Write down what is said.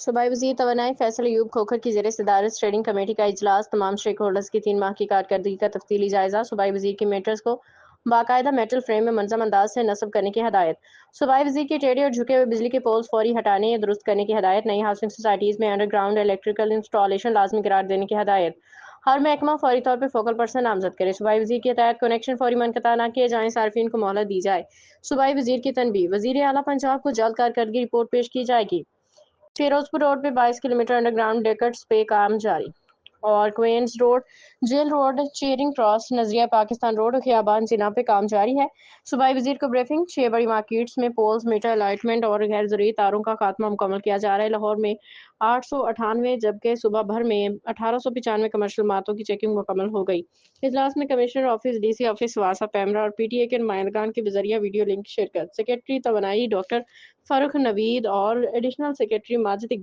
सूबाई वज़ीर तवानाई फैसल अयूब खोखर की ज़ेर सदारत स्टेयरिंग कमेटी का इजलास। तमाम स्टेक होल्डर्स की 3 माह की कारकर्दगी का तफ्सीली जायजा। सूबाई वज़ीर की मेटर्स को बाकायदा मेटल फ्रेम में मनज़म अंदाज से नस्ब करने की हदायत। सूबाई वज़ीर के टेढ़े और झुके हुए बिजली के पोल्स फौरी हटाने या दुरुस्त करने की हदायत। नई हाउसिंग सोसाइटीज़ में अंडरग्राउंड इलेक्ट्रिकल इंस्टॉलेशन लाजमी करार देने की हदायत। हर महकमा फौरी तौर पर फोकल पर्सन नामजद करे। सूबाई वज़ीर की हदायत कनेक्शन फौरी मुनक़ता न किए जाएँ, सार्फिन को मोहलत दी जाए। सूबाई वज़ीर की तनबीह, वज़ीर आला पंजाब को जल्द कारकर्दगी रिपोर्ट पेश की जाएगी। फिरोजपुर रोड पे 22 किलोमीटर अंडरग्राउंड डेकट्स पे काम जारी। और queens road, jail road, charing cross, Nazaria Pakistan road और खियाबान जिना पे काम जारी है। सूबाई वजीर को ब्रीफिंग। 6 बड़ी मार्केट्स में पोल्स, मीटर अलाइटमेंट और गैर जरूरी तारों का खात्मा मुकम्मल किया जा रहा है। लाहौर में 898 जबकि सुबह भर में 1895 कमर्शियल मातों की चेकिंग मुकम्मल हो गई। इजलास में कमिश्नर ऑफिस, डीसी ऑफिस, वासा, पैमरा और पीटीए के नुमाइंदगान के जरिए वीडियो लिंक शिरकत। सेक्रेटरी तवानाई डॉक्टर फारूक नवीद और एडिशनल सेक्रेटरी माजिद इकबाल